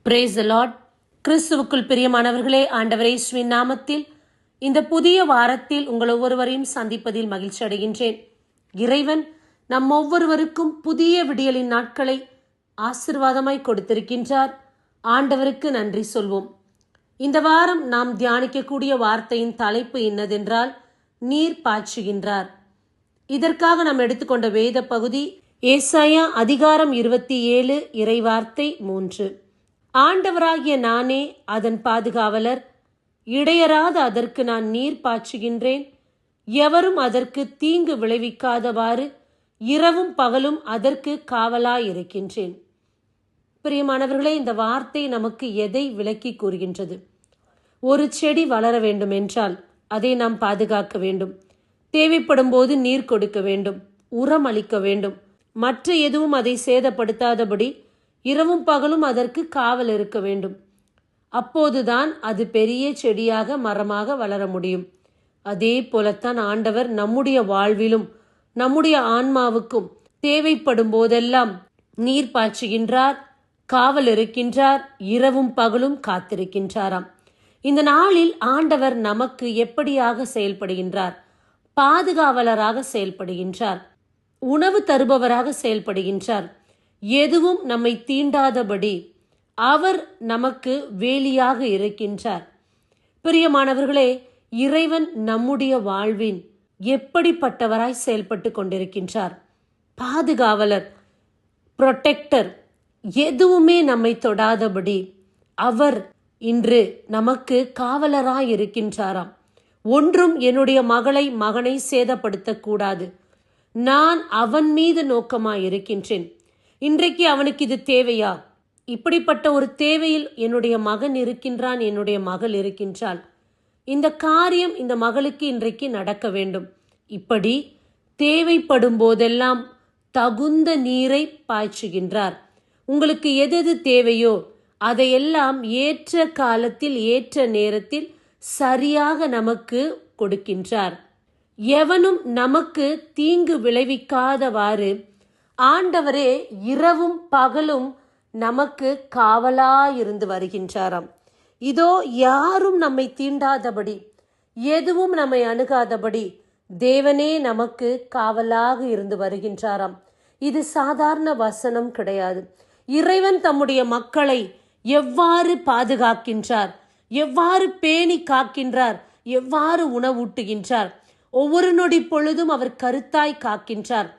Praise the Lord. கிறிஸ்துவுக்குள் பிரியமானவர்களே, ஆண்டவர் இயேசுவின் நாமத்தில் இந்த புதிய வாரத்தில் உங்கள் ஒவ்வொருவரையும் சந்திப்பதில் மகிழ்ச்சி அடைகின்றேன். இறைவன் நம் ஒவ்வொருவருக்கும் புதிய விடியலின் நாட்களை ஆசீர்வாதமாய் கொடுத்திருக்கின்றார். ஆண்டவருக்கு நன்றி சொல்வோம். இந்த வாரம் நாம் தியானிக்கக்கூடிய வார்த்தையின் தலைப்பு என்னதென்றால், நீர் பாய்ச்சுகின்றார். இதற்காக நாம் எடுத்துக்கொண்ட வேத பகுதி ஏசாயா அதிகாரம் 27 இறைவார்த்தை 3. ஆண்டவராகிய நானே அதன் பாதுகாவலர், இடையராத அதற்கு நான் நீர் பாய்ச்சுகின்றேன். எவரும் அதற்கு தீங்கு விளைவிக்காதவாறு இரவும் பகலும் அதற்கு காவலாயிருக்கின்றேன். பிரியமானவர்களே, இந்த வார்த்தை நமக்கு எதை விளக்கி கூறுகின்றது? ஒரு செடி வளர வேண்டும் என்றால் அதை நாம் பாதுகாக்க வேண்டும். தேவைப்படும் போது நீர் கொடுக்க வேண்டும், உரம் அளிக்க வேண்டும். மற்ற எதுவும் அதை சேதப்படுத்தாதபடி இரவும் பகலும் அதற்கு காவல் இருக்க வேண்டும். அப்போதுதான் அது பெரிய செடியாக மரமாக வளர முடியும். அதே போலத்தான் ஆண்டவர் நம்முடைய வாழ்விலும் நம்முடைய ஆன்மாவுக்கும் தேவைப்படும் போதெல்லாம் நீர் பாய்ச்சுகின்றார், காவல் இருக்கின்றார், இரவும் பகலும் காத்திருக்கின்றாராம். இந்த நாளில் ஆண்டவர் நமக்கு எப்படியாக செயல்படுகின்றார்? பாதுகாவலராக செயல்படுகின்றார், உணவு தருபவராக செயல்படுகின்றார். எதுவும் நம்மை தீண்டாதபடி அவர் நமக்கு வேலியாக இருக்கின்றார். பிரியமானவர்களே, இறைவன் நம்முடைய வாழ்வின் எப்படிப்பட்டவராய் செயல்பட்டு கொண்டிருக்கின்றார்? பாதுகாவலர், புரொடெக்டர். எதுவுமே நம்மை தொடாதபடி அவர் இன்று நமக்கு காவலராய் இருக்கின்றாராம். ஒன்றும் என்னுடைய மகனை சேதப்படுத்தக்கூடாது. நான் அவன் மீது நோக்கமாய் இருக்கின்றேன். இன்றைக்கு அவனுக்கு இது தேவையா? இப்படிப்பட்ட ஒரு தேவையில் என்னுடைய மகன் இருக்கின்றான், என்னுடைய மகள் இருக்கின்றாள். இந்த காரியம் இந்த மகளுக்கு இன்றைக்கு நடக்க வேண்டும். இப்படி தேவைப்படும் போதெல்லாம் தகுந்த நீரை பாய்ச்சுகின்றார். உங்களுக்கு எது தேவையோ அதையெல்லாம் ஏற்ற காலத்தில் ஏற்ற நேரத்தில் சரியாக நமக்கு கொடுக்கின்றார். எவனும் நமக்கு தீங்கு விளைவிக்காதவாறு ஆண்டவரே இரவும் பகலும் நமக்கு காவலாயிருந்து வருகின்றாராம். இதோ யாரும் நம்மை தீண்டாதபடி, எதுவும் நம்மை அணுகாதபடி தேவனே நமக்கு காவலாக இருந்து வருகின்றாராம். இது சாதாரண வசனம் கிடையாது. இறைவன் தம்முடைய மக்களை எவ்வாறு பாதுகாக்கின்றார், எவ்வாறு பேணி காக்கின்றார், எவ்வாறு உணவூட்டுகின்றார். ஒவ்வொரு நொடி பொழுதும் அவர் கருத்தாய் காக்கின்றார்.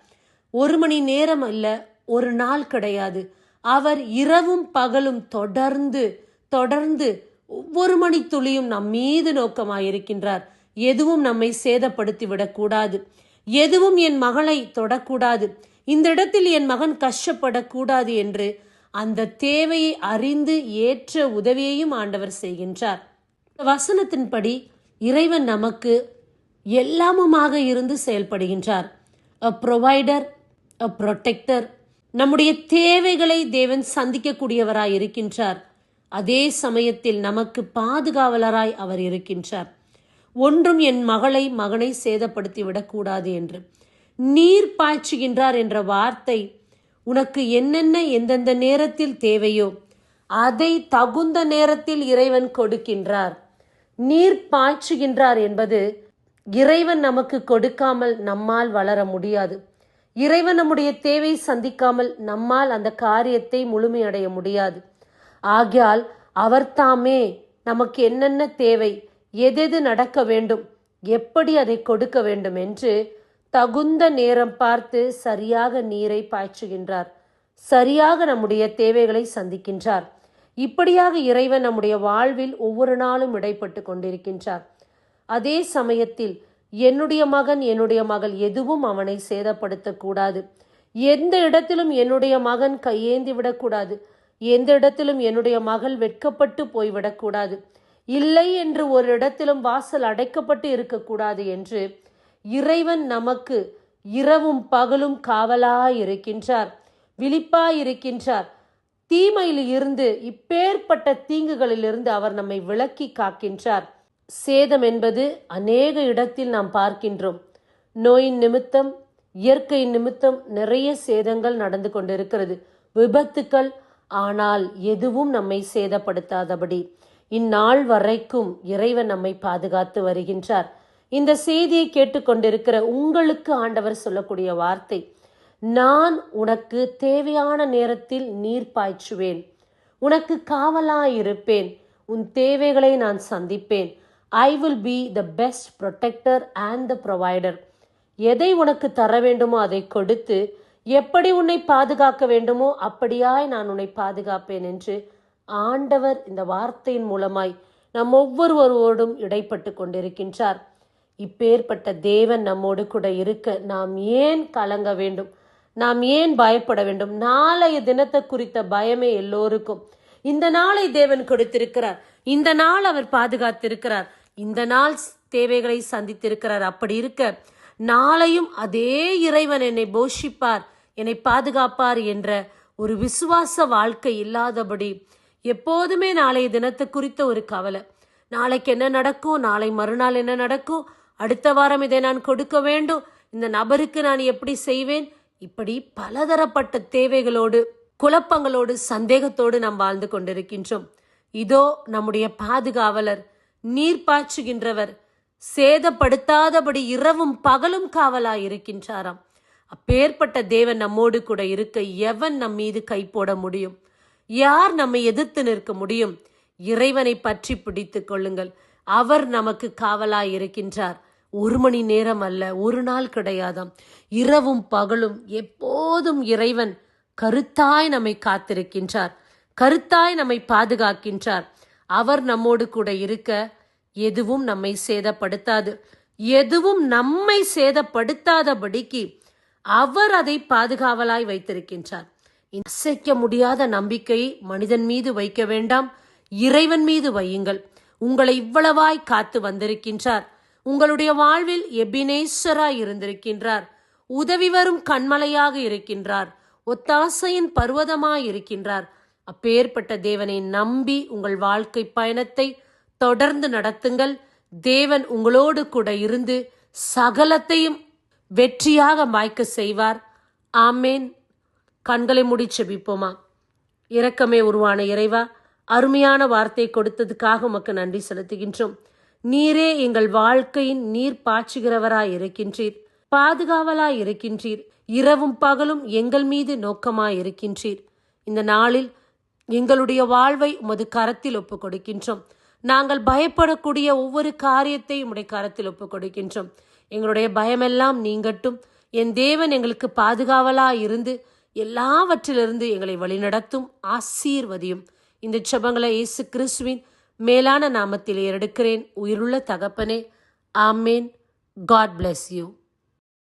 ஒரு மணி நேரம் அல்ல, ஒரு நாள் கிடையாது. அவர் இரவும் பகலும் தொடர்ந்து ஒவ்வொரு மணி துளியும் நம் மீது நோக்கமாயிருக்கின்றார். எதுவும் நம்மை சேதப்படுத்தி விடக்கூடாது, எதுவும் என் மகளை தொடக்கூடாது, இந்த இடத்தில் என் மகன் கஷ்டப்படக்கூடாது என்று அந்த தேவையை அறிந்து ஏற்ற உதவியையும் ஆண்டவர் செய்கின்றார். வசனத்தின்படி இறைவன் நமக்கு எல்லாமுமாக இருந்து செயல்படுகின்றார். a provider, a protector. நம்முடைய தேவைகளை தேவன் சந்திக்கக்கூடியவராய் இருக்கின்றார். அதே சமயத்தில் நமக்கு பாதுகாவலராய் அவர் இருக்கின்றார். ஒன்றும் என் மகனை சேதப்படுத்தி விடக்கூடாது என்று நீர் பாய்ச்சுகின்றார் என்ற வார்த்தை உனக்கு என்னென்ன எந்தெந்த நேரத்தில் தேவையோ அதை தகுந்த நேரத்தில் இறைவன் கொடுக்கின்றார். நீர் பாய்ச்சுகின்றார் என்பது இறைவன் நமக்கு கொடுக்காமல் நம்மால் வளர முடியாது. இறைவன் நம்முடைய தேவை சந்திக்காமல் நம்மால் அந்த காரியத்தை முழுமையடைய முடியாது. ஆகையால் அவர் தாமே நமக்கு என்னென்ன தேவை, எதெது நடக்க வேண்டும், எப்படி அதை கொடுக்க வேண்டும் என்று தகுந்த நேரம் பார்த்து சரியாக நீரை பாய்ச்சுகின்றார். சரியாக நம்முடைய தேவைகளை சந்திக்கின்றார். இப்படியாக இறைவன் நம்முடைய வாழ்வில் ஒவ்வொரு நாளும் இடைப்பட்டு கொண்டிருக்கின்றார். அதே சமயத்தில் என்னுடைய மகன் என்னுடைய மகள் எதுவும் அவனை சேதப்படுத்தக்கூடாது. எந்த இடத்திலும் என்னுடைய மகன் கையேந்தி விடக்கூடாது. எந்த இடத்திலும் என்னுடைய மகள் வெட்கப்பட்டு போய்விடக்கூடாது. இல்லை என்று ஒரு இடத்திலும் வாசல் அடைக்கப்பட்டு இருக்கக்கூடாது என்று இறைவன் நமக்கு இரவும் பகலும் காவலாயிருக்கின்றார், விழிப்பாயிருக்கின்றார். தீமையில் இருந்து, இப்பேற்பட்ட தீங்குகளிலிருந்து அவர் நம்மை விலக்கி காக்கின்றார். சேதம் என்பது அநேக இடத்தில் நாம் பார்க்கின்றோம். நோயின் நிமித்தம், இயற்கை நிமித்தம் நிறைய சேதங்கள் நடந்து கொண்டிருக்கிறது. விபத்துக்கள், ஆனால் எதுவும் நம்மை சேதப்படுத்தாதபடி இந்நாள் வரைக்கும் இறைவன் நம்மை பாதுகாத்து வருகின்றார். இந்த செய்தியை கேட்டுக்கொண்டிருக்கிற உங்களுக்கு ஆண்டவர் சொல்லக்கூடிய வார்த்தை, நான் உனக்கு தேவையான நேரத்தில் நீர் பாய்ச்சுவேன், உனக்கு காவலாயிருப்பேன், உன் தேவைகளை நான் சந்திப்பேன். I will be the best protector and the provider. எதை உனக்கு தர வேண்டுமோ அதை கொடுத்து, எப்படி உன்னை பாதுகாக்க வேண்டுமோ அப்படியாய் நான் உன்னை பாதுகாப்பேன் என்று ஆண்டவர் இந்த வார்த்தையின் மூலமாய் நம் ஒவ்வொருவரோடும் இடைப்பட்டு கொண்டிருக்கின்றார். இப்பேற்பட்ட தேவன் நம்மோடு கூட இருக்க நாம் ஏன் கலங்க வேண்டும்? நாம் ஏன் பயப்பட வேண்டும்? நாளைய தினத்தை குறித்த பயமே எல்லோருக்கும். இந்த நாளை தேவன் கொடுத்திருக்கிறார், இந்த நாள் அவர் பாதுகாத்திருக்கிறார், இந்த நாள் தேவைகளை சந்தித்திருக்கிறார். அப்படி இருக்க நாளையும் அதே இறைவன் என்னை போஷிப்பார், என்னை பாதுகாப்பார் என்ற ஒரு விசுவாச வாழ்க்கை இல்லாதபடி எப்போதுமே நாளைய தினத்தை குறித்த ஒரு கவலை, நாளைக்கு என்ன நடக்கும், நாளை மறுநாள் என்ன நடக்கும், அடுத்த வாரம் இதை நான் கொடுக்க வேண்டும், இந்த நபருக்கு நான் எப்படி செய்வேன், இப்படி பலதரப்பட்ட தேவைகளோடு, குழப்பங்களோடு, சந்தேகத்தோடு நாம் வாழ்ந்து கொண்டிருக்கின்றோம். இதோ நம்முடைய பாதுகாவலர், நீர் பாய்ச்சுகின்றவர், சேதப்படுத்தாதபடி இரவும் பகலும் காவலாய் இருக்கின்றாராம். அப்பேற்பட்ட தேவன் நம்மோடு கூட இருக்க எவன் நம் மீது கை போட முடியும்? யார் நம்மை எதிர்த்து நிற்க முடியும்? இறைவனை பற்றி பிடித்து கொள்ளுங்கள். அவர் நமக்கு காவலாய் இருக்கின்றார். 1 மணி நேரம் அல்ல, ஒரு நாள் கிடையாதாம், இரவும் பகலும் எப்போதும் இறைவன் கருத்தாய் நம்மை காத்திருக்கின்றார், கருத்தாய் நம்மை பாதுகாக்கின்றார். அவர் நம்மோடு கூட இருக்க எதுவும் நம்மை சேதப்படுத்தாது. எதுவும் நம்மை சேதப்படுத்தாதபடிக்கு அவர் அதை பாதுகாவலாய் வைத்திருக்கின்றார். அசைக்க முடியாத நம்பிக்கை மனிதன் மீது வைக்க வேண்டாம், இறைவன் மீது வையுங்கள். உங்களை இவ்வளவாய் காத்து வந்திருக்கின்றார். உங்களுடைய வாழ்வில் எபினேசராய் இருந்திருக்கின்றார். உதவி வரும் கண்மலையாக இருக்கின்றார். ஒத்தாசையின் பர்வதமாய் இருக்கின்றார். அப்பேற்பட்ட தேவனை நம்பி உங்கள் வாழ்க்கை பயணத்தை தொடர்ந்து நடத்துங்கள். தேவன் உங்களோடு கூட இருந்து சகலத்தையும் வெற்றியாக வாய்க்க செய்வார். ஆமேன். கண்களை மூடி செபிப்போமா. இரக்கமே உருவான இறைவா, அருமையான வார்த்தை கொடுத்ததுக்காக உமக்கு நன்றி செலுத்துகின்றோம். நீரே எங்கள் வாழ்க்கையின் நீர் பாய்ச்சுகிறவராய் இருக்கின்றீர், பாதுகாவலாய் இருக்கின்றீர், இரவும் பகலும் எங்கள் மீது நோக்கமாய் இருக்கின்றீர். இந்த நாளில் எங்களுடைய வாழ்வை உமது கரத்தில் ஒப்புக் கொடுக்கின்றோம். நாங்கள் பயப்படக்கூடிய ஒவ்வொரு காரியத்தை உம்முடைய கரத்தில் ஒப்புக் கொடுக்கின்றோம். எங்களுடைய பயமெல்லாம் நீங்கட்டும். என் தேவன் எங்களுக்கு பாதுகாவலாய் இருந்து எல்லாவற்றிலிருந்து எங்களை வழிநடத்தும், ஆசீர்வதியும். இந்த ஜெபங்களை இயேசு கிறிஸ்துவின் மேலான நாமத்தில் ஏறெடுக்கிறேன். உயிருள்ள தகப்பனே, ஆமேன். God bless you.